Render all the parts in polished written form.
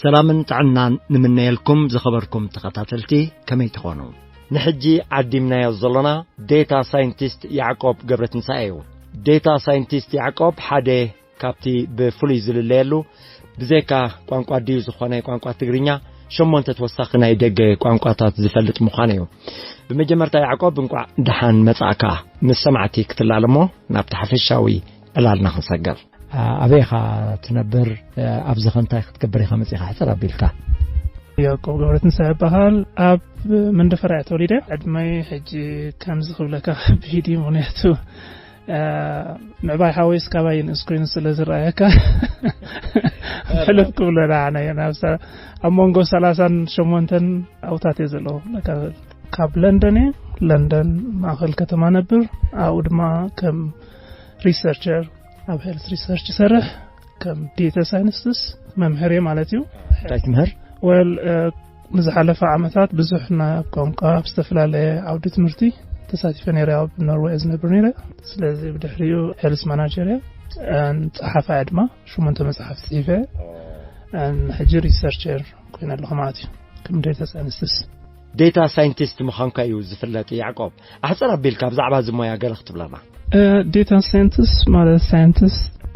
سلامن تعنان نمنيلكم زخبركم تخطاتلتي كما يتخونوا نحجي عديمنا يزلنا داتا ساينتست يعقوب قبرتنسايو داتا ساينتست يعقوب حدا كابتي بفولي زلليلو بزيكا قوانقوا ديو زخوانا قوانقوا تغرينيا شمون تتوسخنا يدق قوانقواتات زفلت مخانيو بمجمرتا يعقوب بنقع دحان مصاكا مسمعتي كتلالمو نابت حفشاوي الالنا خنسقر أبيخا تنبر أبزخنتاي تكبريخا مصيخا حسر أبيلكا يعقوب قبرتنساي بحال أب من دفرع توليده عدمي حجي كامز خبلكا بهيدي مونيتو معباي حاويس كاباين اسكرين سلازرايكا حلف كلنا عنا ينافسا أمونغو سلاسان شمونتن أوتاتي زلو لكا كاب لندن ماخل كتما نبر أود ما كم ريسيرشر أو هيلث ريسيرش سرح كم ديتا ساينستس ممهري مالتيو تمهر نزحلف عامتات بزحنا كونقا بستفلالي عودة مرتي تساتي نيرا بنرويج نبرنيرا سلازي بدحريو هيلث ماناجر ان صحافة عدما شو من تمسحف سيفه ان حجي ريسيرشر كنا لهماتي كم ديتا ساينستس داتا ساينتست مخانكا يوزفلت يعقوب احسن بيلكا بزعبا زمويا قالخت بلانا داتا ساينتست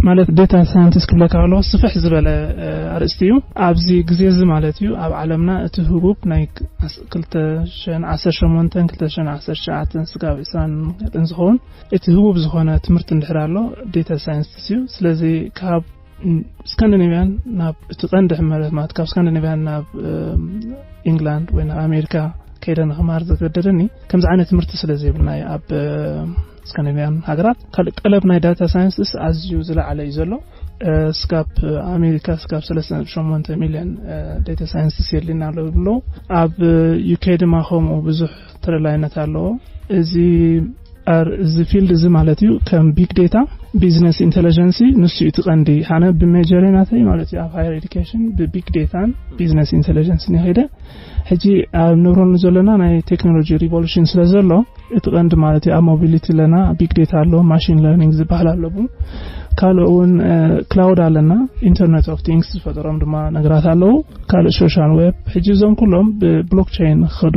مالت داتا ساينتست كبلا كالو صفح زبل ارستيو ابزي غزيز مالتيو اب عالمنا اتهوب نايك كلتشن 10 شعاتن سقابسان انزخون اتهوب زخونه تمرت اندحرالو داتا ساينتست سلازي كاب سكاندينافيان ناب تقندح مالت كاب سكاندينافيان ناب انجلاند وين امريكا كيدن خمار زتددني كم زعانه تمرت سلازي بناي اب سكاندينافيان هاجرات قلبنا داتا ساينسز ازيو زلا على يزلو سكاب امريكا سكاب 3.8 مليون داتا ساينسز يلينا لو اب يوكي دما خوم بزح ترلاينات الله زي فيلد زي مالتيو كم بيج داتا بيزنس انتليجنسي نسيو تقندي حنا بميجريناتي مالتي اب هاير اديوكيشن ببيج داتا بيزنس انتليجنس نهيده حجي نورون زلنا ناي تكنولوجي ريفولوشن سلازلو اتقند مالتي ا موبيليتي لنا بيج داتا لو ماشين ليرنينج زبحال አለቡ ካልኦን ክላውድ አለና ኢንተርኔት ኦፍ ቲንግስ ፈጠረም ድማ ነገራት አለው ካል ሶሻል ዌብ ሕጂ ዞም ኩሎም ብሎክቼን ኸዱ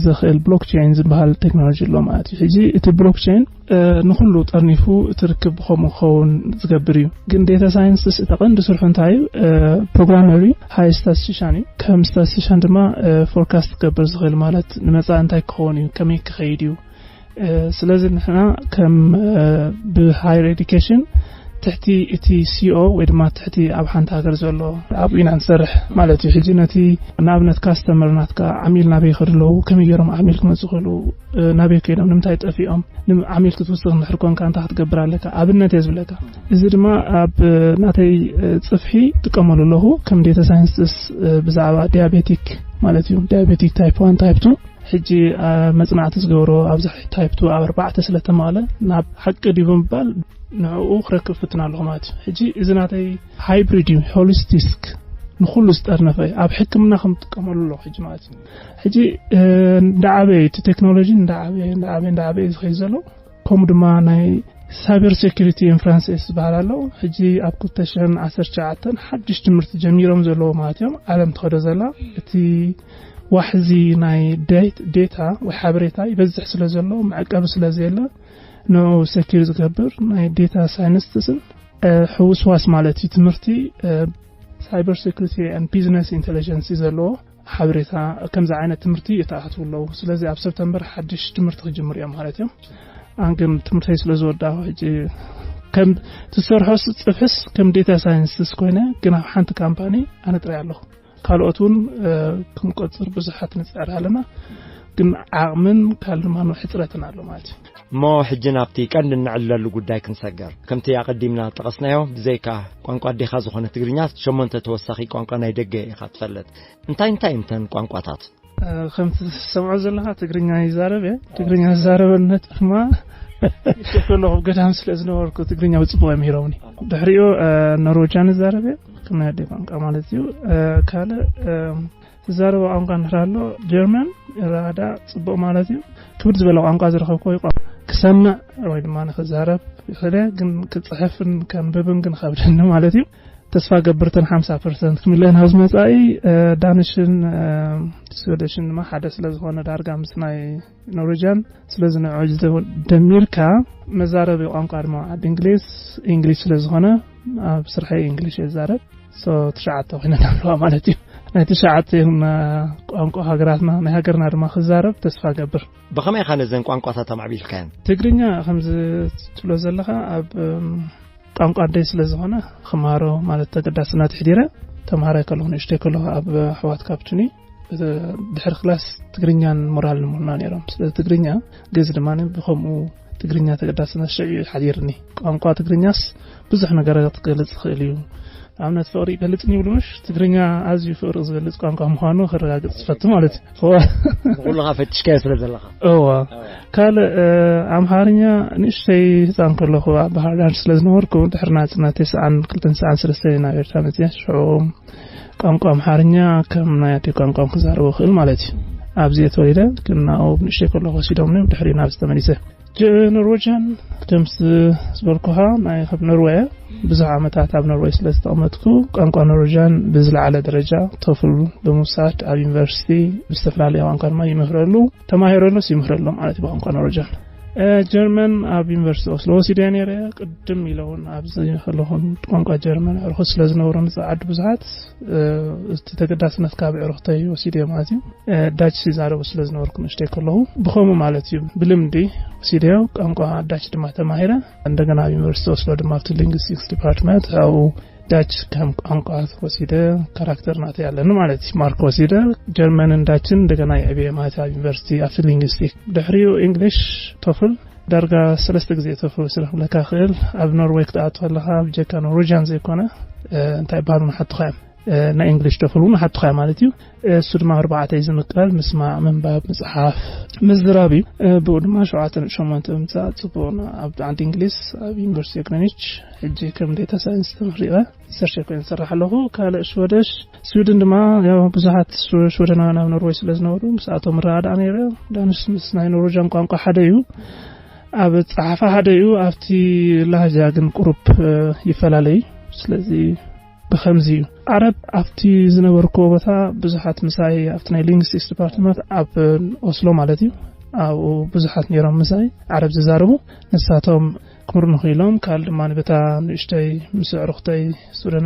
ዘኽል ብሎክቼን ዝባሃል ቴክኖሎጂ ሎ ማለት ሕጂ እቲ ብሎክቼን ንኹሉ ጠርኒፉ ትርክብ ኾን ዝገብር እዩ ግን ዴታ ሳይንስስ ተቀንድ ስርሕንታይ ፕሮግራመሪ ሃይ ስታቲስቲሻን ከም ስታቲስቲሻን ድማ ፎርካስት ዝገብር ዝኽል ማለት ንመጻ እንታይ ክኾን እዩ ከመይ ክኸይድ እዩ ስለዚህ ንሕና ከም ብሃይር ኤዱኬሽን تحتي اتي سي او ودما تحتي اب حنت هاجر زلو اب ان انصرح مالتي حجينتي نابنت كاستمر ناتكا عميل نابي خدلو كم يرم عميل كمزخلو نابي كيدم نمتاي طفيهم نم عميل تتوسخ نحركون كان تحت تقبر لك ابنت يزبلك اذا دما اب ناتي صفحي تقملو له كم داتا ساينسس بزعبا ديابيتيك مالتي ديابيتيك تايب 1 تايب 2 حجي مصنعت زغورو ابزح تايب 2 اب 4 ስለተማለ ናብ حق ديفون بال نعو خرك فتنا لغمات حجي إذا نعطي هايبريد هوليستيك نخلو استرنفي أب حكمنا خم تكمل له حجمات حجي دعابي تكنولوجي دعابي خيزلو كم دما ناي سايبر سيكوريتي ان فرانسيس بحالالو حجي أب كنتشن 10 ساعات حدش تمرت جميرهم زلو ماتيوم عالم تخدو زلا تي وحزي ناي ديتا وحابريتا يبزح سلازلو معقب سلازيلا نو سكير زغبر ناي داتا ساينستسن حوسواس مالتي تمرتي سايبر سيكوريتي اند بيزنس انتليجنس زلو حبريتا كم زعانه تمرتي يتاحتولو سلازي اب سبتمبر حدش تمرت جمر يا مالتي انكم تمرتي سلازودا حجي كم تسرحس صفحس كم داتا ساينستس كوينه كنا حنت كامباني انا طريالو ካልኦቱን كم قصر بزحات نصعر علينا ግን ዓቕምን ካልማኑ ሕጽረትን ኣሎ ማለት ሞ ሕጅናብቲ ቀንድ ንዕለሉ ጉዳይ ክንሰገር ከምቲ ያቀዲምና ተቀስናዮ ብዘይካ ቋንቋ ዲኻ ዝኾነ ትግርኛ ሸሞንተ ተወሳኺ ቋንቋ ናይ ደገ ኢኻ ትፈልጥ እንታይ እንተን ቋንቋታት ከምቲ ሰምዑ ዘለኻ ትግርኛ ይዛረብ ትግርኛ ዝዛረበነት ድማ ይሽፈለኹ ገዳም ስለዝነበርኩ ትግርኛ ውጽቦ የሚሮውኒ ድሕሪኡ ኖርዌጅን ዝዛረብ ከመ ቋንቋ ማለት እዩ ካለ زارو عنقان رالو جيرمان رادا صبو مالتي كبر زبل عنقا زرخو كوي كسمع رويد ما نخزارب خلا كن كتصحفن كان ببن كن خبرنا مالتي تسفا قبرتن 50% كملين هاوز مصاي دانشن سودشن ما حدث لزونه دارغا مسناي نورجان سلازنا عجز دميركا مزارب قانقا دما انجليش لزونه بصراحه انجليش يزارب سو تشعته هنا نعملوا مالتي نتشعته هنا قانقا هاغراتنا نهاغرنا دما خزارب تسفا قبر بخمي خان زين قانقا تمعبيل كان تግርኛ خمز تلو زلخا اب قانقا ديس لزونه خمارو مالت تقداسنا تحديره تمهاري كلون اشتكلوا اب حوات كابتني دحر خلاص تግርኛን ሞራል ሙና ነይሮም ስለ ትግርኛ ገዝ ደማን ብኸምኡ ትግርኛ ተቀዳስና ሸይ ሓዲርኒ ቋንቋ ትግርኛስ ብዙሕ ነገራት ክገልጽ ክእል እዩ አምነት ፍቅሪ ይገልጽኒ ብሎሽ ትግርኛ አዝዩ ፍቅሪ ዝገልጽ ቋንቋ ምዃኑ ክረጋግጽ ጽፈት ማለት ሁሉኻ ፈትሽካ ስለዘለኻ ካለ አምሃርኛ ንሽተይ ህፃን ከለኹ ባህላን ስለዝነበርኩ ድሕርና ጽናት 9 ሰዓት ስለስተይና ኤርትራነት ያሽዑ ቋንቋ አምሃርኛ ከምናያቲ ቋንቋ ክዛረቡ ክእል ማለት እዩ ኣብዚ የተወለደ ክናው ንሽተይ ከለኹ ሲዶም ነው ድሕሪና ዝተመሊሰ ኖርዌጅን ደምስ ዝበልኩሃ ናይ ካብ ኖርዌይ ብዙሕ ዓመታት ኣብ ኖርዌይ ስለተቀመጥኩ ቋንቋ ኖርዌጅን ብዝለዓለ ደረጃ ቶፍል ብምውሳድ ኣብ ዩኒቨርሲቲ ብዝተፈላለየ ቋንቋ ድማ ይምህረሉ ተማሂረሉ ይምህረሉ ማለት ቋንቋ ኖርዌጅን ጀርመን ኣብ ዩኒቨርሲቲ ኦስሎ ሲዳኔር ቅድም ኢለውን ኣብዚ ከለኹን ቋንቋ ጀርመን ኣርኹ ስለዝነበሩ ንጻዓድ ብዙሓት እቲ ተገዳስነት ካብ ዕረኽተይ ወሲደ ማለት እዩ ዳች ሲዛረቡ ስለዝነበርኩ ንሽተይ ከለኹ ብኸሙ ማለት እዩ ብልምዲ ወሲደው ቋንቋ ዳች ድማ ተማሂረ እንደገና ኣብ ዩኒቨርሲቲ ኦስሎ ድማ ሊንግዊስቲክስ ዲፓርትመንት ኣው ዳች ከም ቋንቋ ወሲደ ካራክተር ናት ያለን ማለት ማርክ ወሲደ ጀርመንን ዳችን እንደገና የአቢኤ ማለት ዩኒቨርሲቲ አፍ ሊንግዊስቲክ ድሕሪው እንግሊሽ ቶፍል ዳርጋ 3 ጊዜ ቶፍል ስለለካ ክእል ኣብ ኖርዌይ ክተኣትወለኻ ብጀካ ኖርዌጅን ዘይኮነ እንታይ ባሉን ሓጥኸም ና እንግሊሽ ቶፍሉን ሓጥኸም ማለት እዩ እሱ ድማ 4 ዝምቀል ምስማዕ መንባብ መጽሓፍ ምዝራቢ ብኡድማ 7 ምጻጽቦና ኣብ አንድ እንግሊዝ ኣብ ዩኒቨርሲቲ ግሪኒች እጂ ከም ዴታ ሳይንስ ተምሪቀ ሰርቸኮን ሰራሐለሁ ካለ ስዊድን ድማ ያው ብዙሓት ስዊድናውያን ኣብ ኖርዌይ ስለዝነበሩ ምስኣቶም ራዳ ነይረ ዳንስ ምስናይ ኖርዌጅን ቋንቋ ሓደ እዩ ኣብ ጻሓፋ ሓደ እዩ ኣብቲ ላሃጃ ግን ቁሩብ ይፈላለይ ስለዚ بخمزي عرب أفتي زنبركو بتا بزحات مساي أفتناي لينغويستكس ديبارتمنت أب أوسلو مالتي أو بزحات نيرام مساي عرب زاربو نساتهم كمرن خيلهم كال دمان بتا نشتي مسعرختي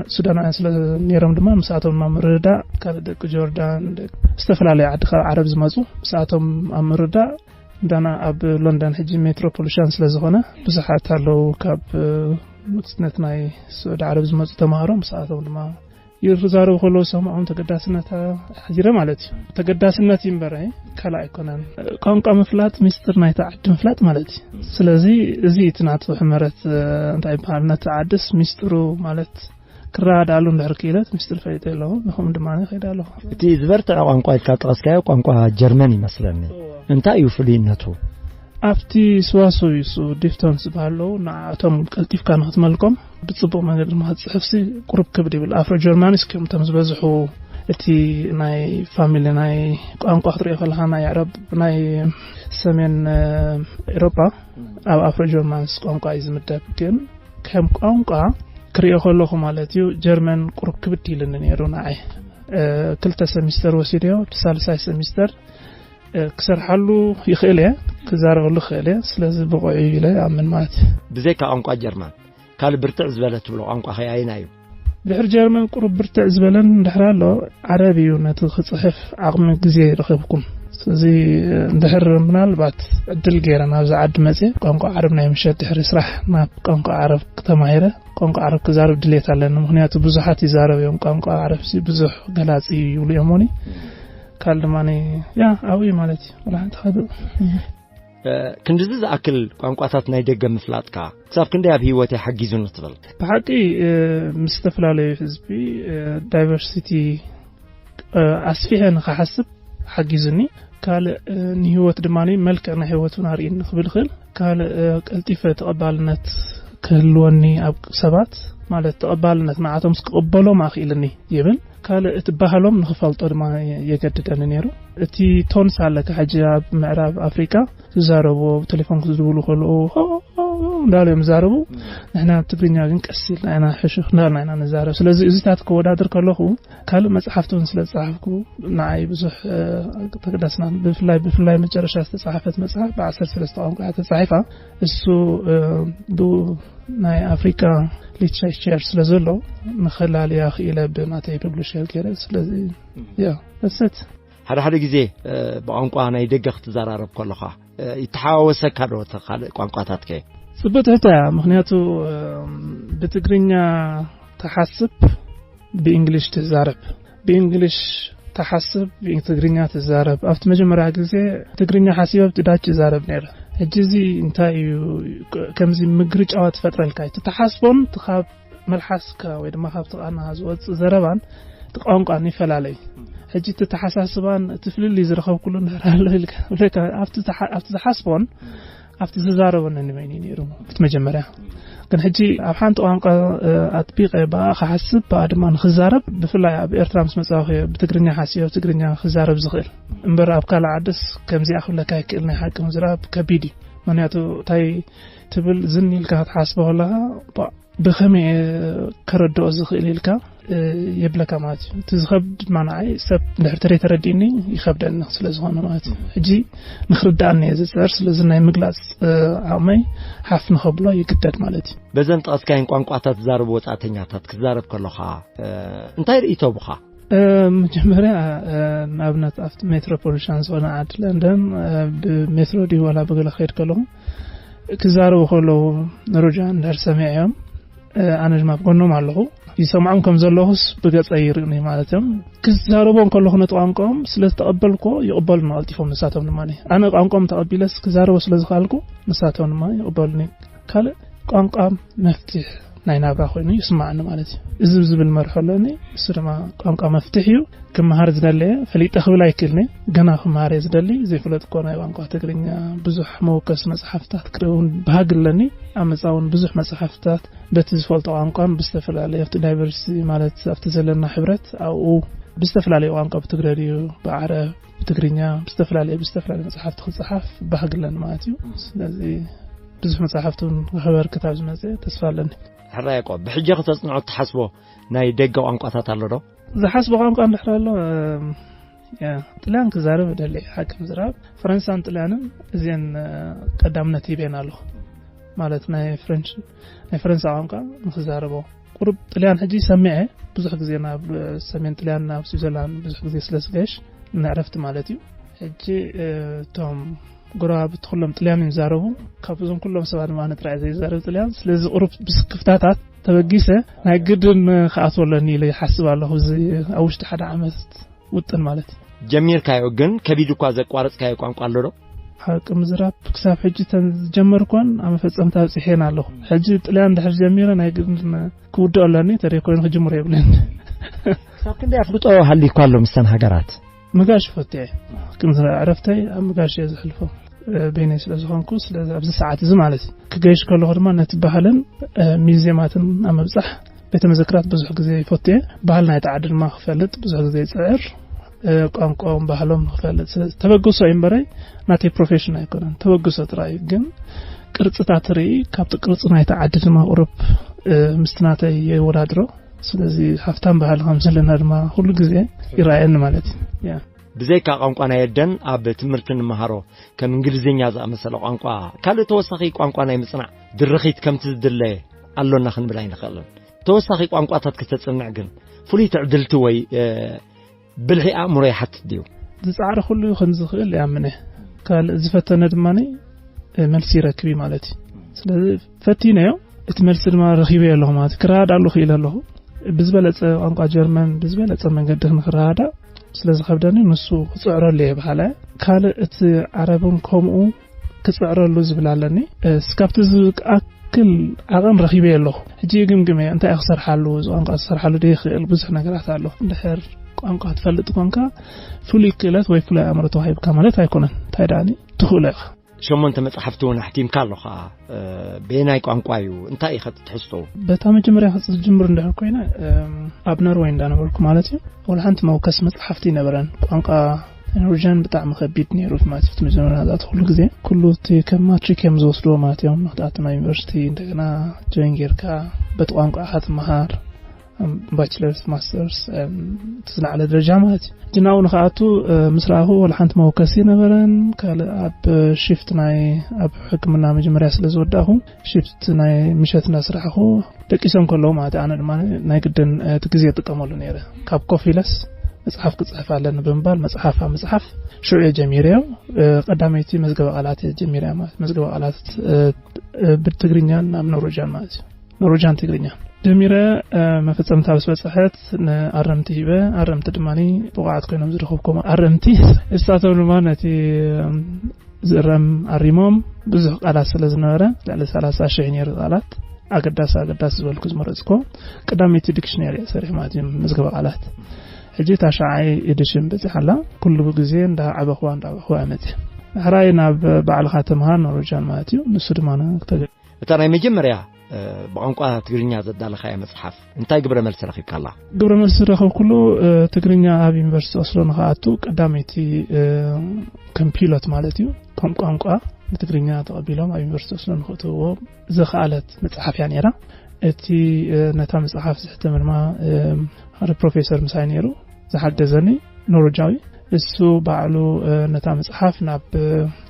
سودان أصل نيرام دمان مساتهم مامردا كال دك جوردان استفلالي عرب زمازو مساتهم مامردا دانا أب لندن حجي متروبوليشن ስለዝኾነ ብዙሓት አለው ካብ ምጽነትናይ ሱድ ዓረብ ዝመጹ ተማሃሮም ሰዓቶም ድማ ይርዛረው ሆሎ ሰማውን ተገዳስነት ሓዚረ ማለት እዩ ተገዳስነት ይምበራይ ካላ ኢኮኖሚ ቋንቋ መፍላት ሚስጥር ናይ ተዓድ መፍላት ማለት እዩ ስለዚ እዚ ትናት ሕመረት እንታይ ባልነት ተዓድስ ሚስጥሩ ማለት ክራዳሉ እንደርክይለት ሚስጥር ፈይተለው ንኹም ድማ ይኸዳሉ እቲ ዝበርተ ቋንቋ ይካጥቀስካዮ ቋንቋ ጀርመን ይመስለኒ እንታይ እዩ ፍሊነቱ አፍቲ ስዋሶይሱ ዲፍቶንስ ባለው ናቶም ቀልጢፍካ ንኽትመልቆም ብጽቡቕ መንገድ ማጽሕፍሲ ቁርብ ክብድ ይብል አፍሮ ጀርማኒስ ከም ተምዝበዝሑ እቲ ናይ ፋሚሊ ናይ ቋንቋ ክትሪኦ ከለኻ ናይ ዓረብ ናይ ሰሜን ኤውሮፓ ኣብ አፍሮ ጀርማንስ ቋንቋ ይዝምደብ ግን ከም ቋንቋ ክሪኦ ከለኹ ማለት እዩ ጀርመን ቁርብ ክብድ ይልን ነይሩ ናይ ክልተ ሰሚስተር ወሲድዮ ሳልሳይ ሰሚስተር ክሰርሓሉ ይኽእል ክዛረበሉ ይኽእል ስለዚ ብቆዩ ኢለ ኣምን ማለት ብዘይካ ቋንቋ ጀርመን ካል ብርትዕ ዝበለት ብሎ ቋንቋ ኸያይና እዩ ድሕር ጀርመን ቁሩብ ብርትዕ ዝበለን ድሕራሎ ዓረቢ እዩ ነቲ ክጽሕፍ ዓቕሚ ግዜ ረኺብኩም ስለዚ ድሕር ምናልባት ዕድል ገይረና ኣብዚ ዓዲ መጽ ቋንቋ ዓረብ ናይ ምሸት ድሕሪ ስራሕ ናብ ቋንቋ ዓረብ ከተማሂረ ቋንቋ ዓረብ ክዛረብ ድሌት ኣለኒ ምክንያቱ ብዙሓት ይዛረቡ እዮም ቋንቋ ዓረብ ብዙሕ ገላጺ ይብሉ እዮምኒ ካልማኒ ያ አዊ ማለት ወላሂ ተኸዱ ክንድዚ ዝኣክል ቋንቋታት ናይ ደገ ምፍላጥካ ክሳብ ክንደይ ኣብ ህይወት ይሓጊዙን ትብል ብሓቂ ምስተፈላለዩ ህዝቢ ዳይቨርሲቲ ኣስፊሐን ክሓስብ ሓጊዙኒ ካል ንህይወት ድማኒ መልክዕ ናይ ህይወቱን ኣርኢን ክብል ክእል ካል ቀልጢፈ ተቐባልነት ክህልወኒ ኣብ ሰባት ማለት ተቐባልነት ንዓቶም ክቅበሎም ኣኽኢልኒ ይብል ካል እትባህሎም ንኽፈልጦ ድማ የገድደኒ ነይሩ እቲ ቶንስ ኣለካ ሕጂ ኣብ ምዕራብ ኣፍሪካ ዝዛረቡ ቴሌፎን ክዝብሉ ከለዉ እንዳለው መዛረቡ ንሕና ትግርኛ ግን ቀሲል ናይና ሕሽኽ ናይና ነዛረብ ስለዚ እዚታት ከወዳድር ከለኹ ካል መጽሐፍቱን ስለጻፍኩ ናይ ብዙሕ ተገዳስና ብፍላይ መጨረሻ ዝተጻሕፈት መጽሐፍ በ13 ቋንቋ ተጻሒፋ እሱ ናይ አፍሪካ ሊትሬቸር ስለዘሎ ንኸላልያ ኺለ ብማተይ ፐብሊሸር ገይረ ስለዚ ያ እሰት ሓደ ግዜ በቋንቋ ናይ ደገ ክትዛራረብ ከለኻ ይተሓዋወሰካ ዶ ተኻል ቋንቋታት ከ ጽብት ምክንያቱ በትግርኛ ተሐስብ በእንግሊሽ ተዛረብ በእንግሊሽ ተሐስብ በትግርኛ ተዛረብ አፍት መጀመሪያ ጊዜ ትግርኛ ሐሲበ ትዳጭ ዛረብ ነረ እጅዚ እንታይ ከምዚ ምግሪ ጫዋት ፈጥረልካይ ተሐስቦን ተኻብ መልሐስካ ወይ ድማ ካብ ተቃና ዝወጽ ዘረባን ተቋንቋን ይፈላለይ ሕጂ ተተሐሳስባን ትፍልል ይዝረኸብ ኩሉ ነራለ ለካ አፍት ተሐስቦን አፍት ተዛረበን እንመይኒ ነይሩ መጀመሪያ ግን ሕጂ ኣብ ሓንቲ ቋንቋ ኣጥቢቀ ባሓስብ ባድማን ክዛረብ ብፍላይ ኣብ ኤርትራ ምስ መጻኺ ብትግርኛ ሓሲብ ትግርኛ ክዛረብ ዝኽእል እምበር ኣብ ካል ዓድስ ከምዚ ኣኽለካ ይክእል ናይ ሓቂ ምዝራብ ከቢድ ምክንያቱ ታይ ትብል ዝኒልካ ተሓስበላ ብኸመይ ከረድኦ ዝኽእል ኢልካ የብለካ ማለት ትዝኸብድ ማናይ ሰብ ድሕሪ ተረዲኒ ይኸብደኒ ስለዝኾነ ማለት ሕጂ ንኽርዳእኒ ዝፅር ስለዚ ናይ ምግላጽ ዓመይ ሓፍ ንኸብሎ ይግደድ ማለት በዘን ጠስካይን ቋንቋታት ዛረብ ወጻተኛታት ክዛረብ ከለኻ እንታይ ርእይቶ ብኻ መጀመሪያ ናብነት ኣፍት ሜትሮፖሊታን ዞን ዓዲ ለንደን ብሜትሮ ዲ ወላ በገለ ኸይድ ከለኹ ክዛረቡ ከለዉ ኖርዌጅን ደርሰሚዕዮም ኣነ ድማ ብጎኖም ኣለኹ ይሰምዑም ከም ዘለኹስ ብገጸይ ይርኒ ማለትም ክዛረቦም ከለኹ ነጥቋንቆም ስለተቀበልኮ ይቅበሉ ማልቲፎም ንሳቶም ድማ ኣነ ቋንቋም ተቀቢለስ ክዛረቦ ስለዝኻልኩ ንሳቶም ድማ ይቅበሉኒ ካለ ቋንቋ መፍትሕ ናይ ናብራ ኮይኑ ይስማዕኒ ማለት እዩ ዝብል መርሐለኒ እሱ ድማ ቋንቋ መፍትሕ እዩ ክመሃር ዝደለየ ፈሊጠ ክብል ኣይክልኒ ገና ክመሃር ዝደሊ ዘይፍለጥ ኮ ናይ ቋንቋ ትግርኛ ብዙሕ መወከስ መጽሓፍታት ክረውን ባህግለኒ ኣመጻውን ብዙሕ መጽሓፍታት በቲ ዝፈልጦ ቋንቋን ብዝተፈላለየ ኣብቲ ዳይቨርሲቲ ማለት ኣብቲ ዘለና ሕብረት ኣብኡ ብዝተፈላለየ ቋንቋ ብትግረዲዩ ብዓረብ ብትግርኛ ብዝተፈላለየ መጽሓፍቲ ክጽሓፍ ባህግለኒ ማለት እዩ ስለዚ ብዙሕ መጽሓፍቱን ክሕበር ክታብ ዝመጽ ተስፋ ኣለኒ ሕራይቆ ብሕጂ ከተጽንዑ ተሓስቦ ናይ ደገ ቋንቋታት ኣሎ ዶ ዝሓስቦ ቋንቋ እንድሕራሎ ጥልያን ክዛረብ ደሊ ሓቅም ዝራብ ፈረንሳን ጥልያንን እዚን ቀዳምነት ይቤን ኣለኹ ማለት ናይ ፈረንሳ ቋንቋ ንክዛረቦ ቁርብ ጥልያን ሕጂ ሰሚዐ ብዙሕ ግዜ ናብ ሰሜን ጥልያን ናብ ስዊዘርላንድ ብዙሕ ግዜ ስለስገሽ ንዕረፍቲ ማለት እዩ ሕጂ ቶም ጎራብ ትኹሎም ጥልያን ይዛረቡ ካብዞም ኩሎም ሰባት ማነ ጥራይ ዘይዛረብ ጥልያን ስለዚ ቁርብ ብስክፍታታት ተበጊሰ ናይ ግድን ከኣትወለኒ ኢለ ይሓስብ ኣለኹ እዚ ኣብ ውሽጢ ሓደ ዓመት ውጥን ማለት ጀሚርካዮ ግን ከቢድ እኳ ዘቋረጽካዮ ቋንቋ ኣሎ ዶ ሓቂ ምዝራብ ክሳብ ሕጂ ተጀመርኳን ኣብ መፈጸምታ ጽሒና ኣለኹ ሕጂ ጥልያን ድሕር ጀሚረ ናይ ግድን ክውድእ ኣለኒ ተሪኮይን ክጅምር የብለን ክሳብ ክንደይ ኣፍልጦ ሃሊኳ ኣሎ ምስተን ሃገራት مقاش فتح كنت عرفتي مقاش يزحلفه بيني ስለዝኾንኩ ስለዚ ኣብዚ ሰዓት እዚ ማለት ክገይሽ ከለኹ ድማ ነትባህልን ሚውዚየማትን ኣመብጻሕ ቤተ መዘክራት ብዙሕ ግዜ ይፈትየ ባህልና ይተዓድል ማ ክፈልጥ ብዙሕ ግዜ ይጽዕር ቋንቋውን ባህሎም ክፈልጥ ተበግሶ ይምበረይ ናቲ ፕሮፌሽን ኣይኮነን ተበግሶ ጥራይ ግን ቅርጽታት ርኢ ካብቲ ቅርጽና ይተዓድል ማ ቁርብ ምስትናተይ ይወዳድሮ ስለዚ ሃፍታም ባህል ከም ዘለና ድማ ሁሉ ግዜ ይራኣየን ማለት ያ ብዘይካ ቋንቋና የደን ኣብ ትምህርትን መሃሮ ከም እንግሊዝኛ ዝኣመሰለ ቋንቋ ካልእ ተወሳኺ ቋንቋ ናይ ምጽናዕ ድርኺት ከምቲ ዝድለ ኣሎና ክንብል ኣይንኽእልን ተወሳኺ ቋንቋታት ከተጽንዕ ግን ፍሉይ ትዕድልቲ ወይ ብልሒ ኣእምሮ ይሓትት ድዩ ዝጻዕሪ ኩሉ ከም ዝኽእል ያምነ ካልእ ዝፈተነ ድማኒ መልሲ ረክቢ ማለት እዩ ስለዚ ፈቲነዮ እቲ መልሲ ድማ ረኺበ ኣለኹ ማለት ክራድ ኣለኹ ኢለ ኣለኹ ብዝበለጸ ቋንቋ ጀርመን ብዝበለጸ መንገዲ ንኽራዳ ስለዚ ከብደኒ ንሱ ክጽዕረሉ ይባሃለ ካልእ እቲ ዓረብን ከምኡ ክጽዕረሉ ዝብላለኒ ስካብቲ ዝኣክል ዓቐን ረኺበ ኣለኹ ሕጂ ግምግመ እንታይ ክሰርሓሉ ቋንቋ ክሰርሓሉ ደይኽእል ብዙሕ ነገራት ኣሎ ድሕር ቋንቋ ትፈልጥ ኮንካ ፍሉይ ክእለት ወይ ፍሉይ ኣእምሮ ተዋሂብካ ማለት ኣይኮነን እንታይ ዳኒ ትኽእለ ኢኻ شمون تمصحفتو نحتيم كالوخا بيناي ቋንቋዩ እንታይ ይኸት ትሕስቶ በታ መጀመሪያ ጅምር እንደሆነ ኮይና ኣብ ኖርዌይ እንዳነበርኩ ማለት እዩ ወላንት መውከስ መጽሐፍቲ ነበረን ቋንቋ نورجان بطعم خبيت نيرو في ماتيفت مجموعة هذا كل جزء كله كم ماتري كم زوسلو ماتيوم نقطة ما يونيفرسيتي عندنا جوينجر كا بتوانق أحد مهار باتشلرز ماسترز تسنع على درجة مات جناو نخاتو مسرعه ولا حنت موكسي نبرن قال أب شيفت ناي أب حكمنا مجموعة سلزوداه شيفت ناي مشت نسرعه تكيسون كلهم عاد أنا ما ناي قدن تكزيت تكمل نيره كاب كوفيلس مصحف كصحف على بنبال مصحف شرع جميريو قداميتي مزغب قالات جميريا ما مزغب قالات بالتግርኛን ናብ ኖርዌጅን ማለት ኖርዌጅን ትግርኛ جميرة مفتصم تابس بصحت أرمتي به أرمت دماني بقعد كنا مزرخوكم أرمتي استاتوا لمانتي زرم أريموم بزح على سلزنارة على 30 شهر قالات أقداس بالكوز مرزكو قداميتي ديكشنري صريح ماتي مزغب قالات هجي تاشعي إديشن بزحلا كل بجزين ده عبخوان أمتي هراينا بعل خاتمها نورجان ماتيو نسدمانا تجد ترى مجمريا بقانقا تግርኛ ዘዳለኸ መጽሐፍ እንታይ ግብረ መልስ ረኺብካ አላ ግብረ መልስ ረኺብ ኩሉ ትግርኛ ኣብ ዩኒቨርሲቲ ኦስሎ ንኻኣቱ ቀዳመይቲ ኮምፒሎት ማለት እዩ ቋንቋ ትግርኛ ተቐቢሎም ኣብ ዩኒቨርሲቲ ኦስሎ ንኽእትዎ ዝኽኣለት መጽሐፍ ያ ነራ እቲ ነታ መጽሐፍ ዝሕተመልማ ሓደ ፕሮፌሰር ምሳይ ነይሩ ዝሓገዘኒ ኖርዌጃዊ እሱ ባዕሉ ነታ መጽሐፍ ናብ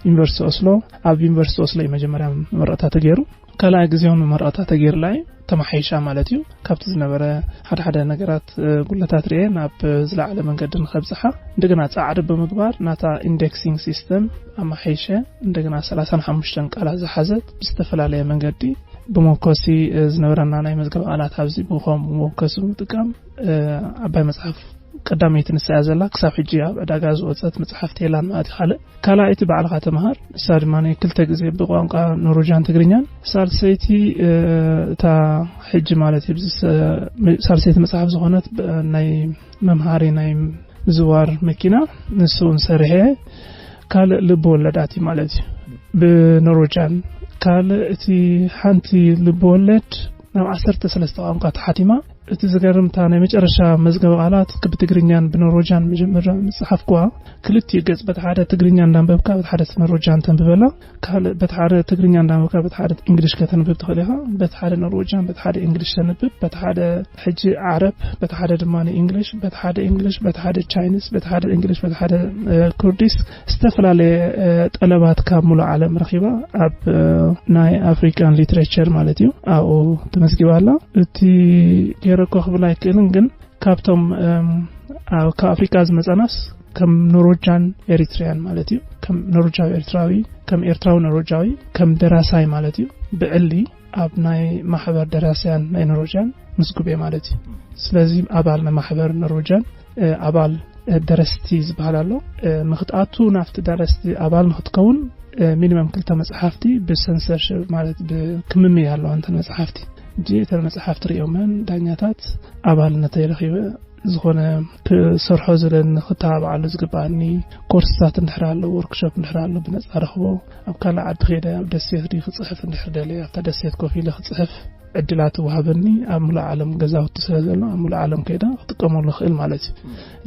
ዩኒቨርሲቲ ኦስሎ ኣብ ዩኒቨርሲቲ ኦስሎ መጀመርያ መረጣ ተገይሩ كلا جزيون مرأة تغيير لاي تمحيشا مالتيو كابت زنبره حدا ነገራት ጉለታት ሪኤ ናብ ዝላዕለ መንገድን ከብጽሓ እንደገና ጻዕር በመግባር ናታ ኢንዴክሲንግ ሲስተም አማሒሸ እንደገና 35 ቃላት ዝሓዘት ብዝተፈላለየ መንገዲ ብሞኮሲ ዝነበረና ናይ መዝገብ ቃላት ኣብዚ ብኾም ሞኮሲ ጥቃም አባይ መጽሐፍ قداميت نسازلا كساف حجي اداغا زوصت مصحف تيلان مات خاله كلايت بعلها تمهار صار ماني كلتا غزي بقوانقا نوروجان تغرينيان صار سيتي تا حج مالتي بز صار سيتي مصحف زغونت ناي ممهاري ناي زوار مكينا نسون سرهه قال لبولداتي مالتي بنوروجان قال تي حنتي لبولد ناو 13 ቋንቋ حاتمه تزغرم تاني مجرشا مزغب قالات كبتغرينيان بنوروجان مجمرا مصحف كوا كلتي ገጽ በተሐደ ትግርኛን እንዳንበብካ በተሐደ ኖርዌጃን ተንብበላ ካለ በተሐደ ትግርኛን እንዳንበብካ በተሐደ እንግሊሽ ከተንበብ ተኸለኻ በተሐደ ኖርዌጃን በተሐደ እንግሊሽ ተንበብ በተሐደ ሕጂ ዓረብ በተሐደ ድማኒ እንግሊሽ በተሐደ ቻይኒስ በተሐደ እንግሊሽ በተሐደ ኩርዲስ استفላለየ ጠለባት ካብ ሙሉ ዓለም ረኺባ ኣብ ናይ አፍሪካን ሊትሬቸር ማለት እዩ አው ተመስጊባላ እቲ يركو خبلاي كلنجن كابتوم كأفريقيا زمزاناس كم نوروجان إريتريان مالتيو كم نوروجاوي إريتراوي كم إريتراو نوروجاوي كم دراساي مالتيو بعلي أبناي محبر دراسيان ناي نوروجان مسكوبي مالتي سلازيم أبالنا محبر نوروجان أبال درستي زبالالو مخطئاتو نافت درستي أبال مخطئكون مينيمم كلتا مصحفتي بالسنسرشيب مالت بكممي يالو أنت مصحفتي جيت المصحف تريومن دانياتات أبالنا تيرخيبه زخونه كسرحو زلن خطاب على زغباني كورسات نحرالو وركشوب نحرالو بنصارخو اب كلا عد خيده دسيت ري خصحف نحردالي تدسيت كوفي لخصحف عدلات وهابني امول عالم غزاو تسلازلو امول عالم كيدا تقمو لخيل مالتي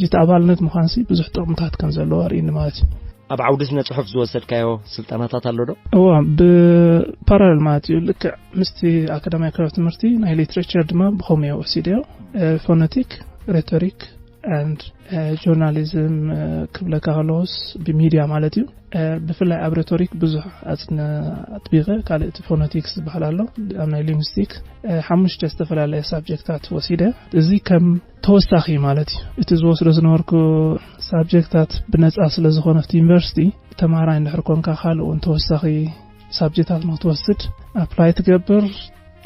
جيت ابالنت مخانسي بزح طقمታት كان زلو ارين مالتي اب عودسنا صحف زوسدكايو سلطانات አለዶ او ببارالل ماتيو لك مستي اكاديميك تمرتي ناي ليتريتشر دما بخوميو سيديو فونيتيك rhetoric and journalism قبل كارلوس بميديا مالتيو بفلا ابريتوريك بزح اصنا اطبيقه قال فونيتكس بحالالو امنا لينغويستيك حمش تستفلا سبجكتات وسيده ازي كم توساخي مالتي اتزوس رزنوركو سبجكتات بنص اصل زخونه في يونيفرسيتي تمارين نحركون كخالو انت توساخي سبجكتات ما توسد ابلاي تقبر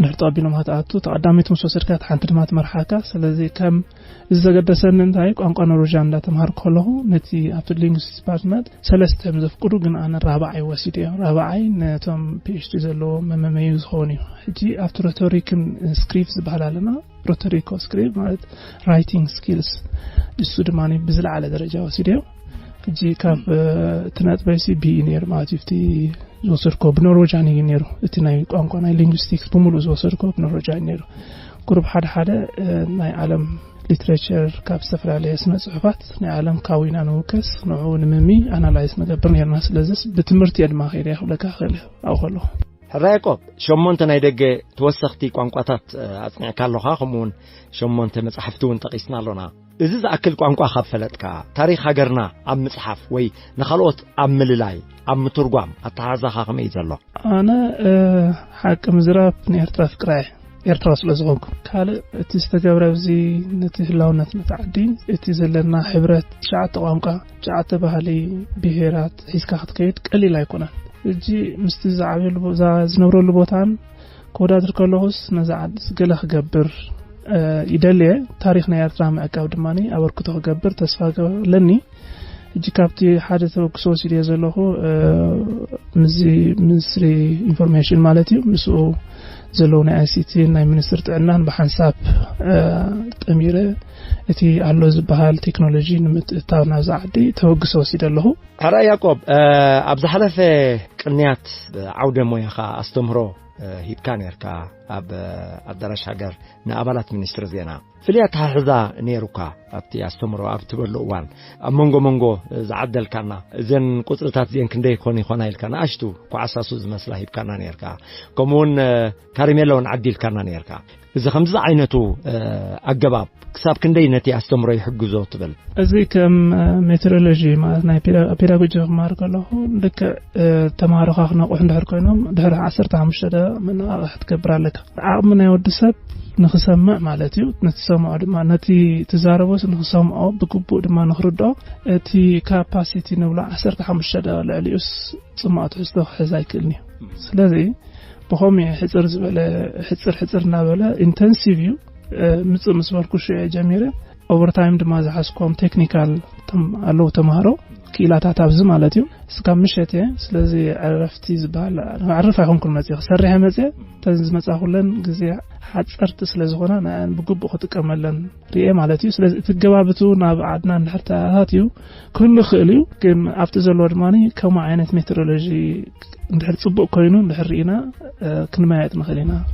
نرطابينو ماتاتو تقداميت مسوسركات حنت دمات مرحاكا ስለዚህ ከም ዝዘገደሰን እንታይ ቋንቋ ኖርዌጅን እንዳተማር ከለሁ ነቲ ኣብቲ ሊንግዊስቲክስ ዲፓርትመንት ሰለስተ ምዘፍቅዱ ግን ኣነ ራብዓይ ወሲደ ራብዓይ ነቶም ፒኤችዲ ዘለዎ መመመዩ ዝሆኑ ሕጂ ኣብቲ ሬቶሪክን ስክሪፕት ዝበሃላለና ሬቶሪኮ ስክሪፕት ማለት ራይቲንግ ስኪልስ እሱ ድማኒ ብዝለዓለ ደረጃ ወሲደ ሕጂ ካብ ትነጥበሲ ቢኢነር ማለት ይፍቲ زوسركو بنوروجان ينيرو اتناي قانقا ناي لينغويستكس بمولو زوسركو بنوروجان ينيرو جروب حدا ناي عالم literature ካብ ዝተፈላለዩ ስነ ጽሑፋት ናይ ዓለም ካዊና ንውከስ ንዑ ንምሚ ኣናላይዝ መገበር ነርና ስለዚህ ብትምህርቲ የድማ ኸይደ ይኽለካ ኸለ ኣውኸሎ ሕራይቆብ ሸሞንተ ናይ ደገ ተወሰኽቲ ቋንቋታት ኣጽኒዕካ ኣለኻ ከምኡውን ሸሞንተ መጽሓፍቲ እውን ጠቒስና ኣለና እዚ ዝኣክል ቋንቋ ካብ ፈለጥካ ታሪክ ሃገርና ኣብ መጽሓፍ ወይ ንኻልኦት ኣብ ምልላይ ኣብ ምትርጓም ኣተሓዛኻ ከመይ እዩ ዘሎ ኣነ ሓቂ ምዝራብ ንኤርትራ ፍቅራይ ኤርትራ ስለ ዝኾንኩ ካልእ እቲ ዝተገብረ ኣብዚ ነቲ ህላውነት ነተዓዲ እቲ ዘለና ሕብረት ሸዓተ ቋንቋ ሸዓተ ባህሊ ብሄራት ሒዝካ ክትከይድ ቀሊል ኣይኮነን እጂ ምስቲ ዝዓብየሉ ዝነብረሉ ቦታን ከወዳድር ከለኹስ ነዛ ዓዲ ገለ ክገብር ይደልየ ታሪክ ናይ ኤርትራ ምዕቃብ ድማኒ ኣበርክቶ ክገብር ተስፋ ገለኒ እጂ ካብቲ ሓደ ተወክሶ ሲድየ ዘለኹ ሚኒስትሪ ኢንፎርሜሽን ማለት እዩ ምስኡ ዘለዉ ናይ ICT ናይ ሚኒስትር ጥዕናን ብሓንሳብ ጠሚረ እቲ ኣሎ ዝበሃል ቴክኖሎጂ ንምትእታው ናብዛ ዓዲ ተወግሶ ወሲደ ኣለኹ ሕራ ያዕቆብ ኣብ ዝሓለፈ ቅንያት ብዓውደ ሞያኻ ኣስተምህሮ ሂብካ ነርካ ኣብ ኣዳራሽ ሃገር ንኣባላት ሚኒስትሪ ዜና ፍልያት ሓሕዛ ነይሩካ ኣብቲ ኣስተምህሮ ኣብ ትበሉ እዋን ኣብ መንጎ ዝዓደልካና እዘን ቁፅርታት እዚአን ክንደይ ይኾና ኢልካ ንኣሽቱ ኳዓሳሱ ዝመስላ ሂብካና ነርካ ከምኡውን ካሪሜሎን ዓዲልካና ነርካ እዚ ከምዚ ዓይነቱ ኣገባብ ክሳብ ክንደይ ነቲ ኣስተምህሮ ይሕግዞ ትብል እዚ ከም ሜትሮሎጂ ማለት ናይ ፔዳጎጂ ክማር ከለኹ ልክ ተማሃሮኻ ክነቑሕ እንድሕር ኮይኖም ድሕሪ 15 መነቓቕሒ ትገብር ኣለካ ዓቕሚ ናይ ወዲ ሰብ ንኽሰምዕ ማለት እዩ ነቲ ሰምዖ ድማ ነቲ ትዛረቦስ ንኽሰምዖ ብግቡእ ድማ ንኽርድኦ እቲ ካፓሲቲ ንብሎ 15 ልዕሊኡስ ጽማዕ ትሕዝቶ ክሕዝ ኣይክእልኒ ስለዚ بخومي حصر نابله intensive يو مثل مسمار كوشي جميرة over time دما زحسكم technical تم ألو تمهارو كيلا تعتبز مالتيو سكام مشيته سلازي عرفتي زبال عرف عهم كل مزيغ سرها مزيغ تنز مزاخولن جزيع حصرت سلازغنا أنا بجوب أخذ كملن رئي مالتيو سلاز تجوابتو ناب عدنا حتى هاتيو كل خيليو كم أفتزل ورماني كم عينة ميترولوجي ندحر صبق كوينو ندحر رئينا كنا ما يتنخلينا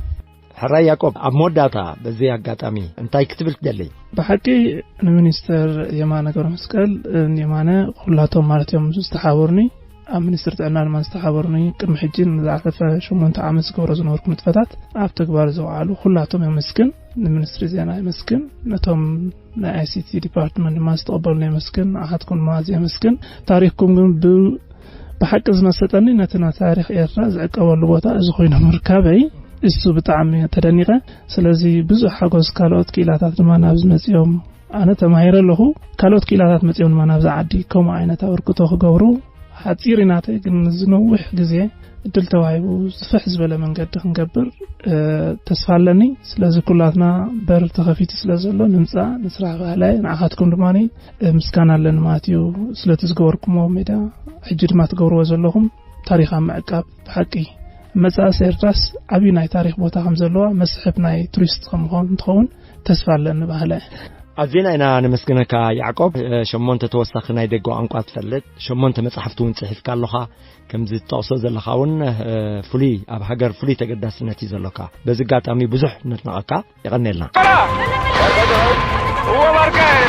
حرا يعقوب أموداتا بزي أقاتامي أنتاي كتبت دلي بحكي المينستر يمانا قرم مسكال يمانا خلاتهم مالتهم استحاورني المينستر تعلنا ما استحاورني كم حجين زعفة شو من تعامل سكور زنوركم تفتات عفتك بارزو عالو خلاتهم يمسكن المينستر زينا يمسكن نتهم نا ICT department ما استقبلنا يمسكن أحدكم مازي يمسكن تاريخكم بحق زمستني نتنا تاريخ إيرترا زعقوا لبوتا زخوينا مركبي استو بتعمي تدنيقه سلازي بزح حقوس كالوت كيلاتات ما نابز مزيوم انا تماهير له كالوت كيلاتات مزيوم ما نابز عدي كوم عينه توركتو خغورو حصيريناته كن زنوح غزي ادل توهيبو زفحز بلا منقد خنقبر تسفالني سلازي كلاتنا بر تخفيت سلازلو نمصا نسرع بالاي نعاتكم دماني مسكانا لن ماتيو سلاتزغوركم ميدا حجد ما تغورو زلهم تاريخ معقب حقي مساس إيرتراس أبي ناي تاريخ بوتا خمزلوا مسحب ناي توريست خمخون تخون تسفال لنا بهلا أزين أنا نمسكنك يعقوب شمون تتوسخ ناي دقو أنقات فلت شمون تمسحفتون صحيف كاللوخا كم زي التوصل زلخاون فلي أب حجر فلي تقدس نتي زلوكا بزقات أمي بزح نتنقكا يغني لنا هو مركز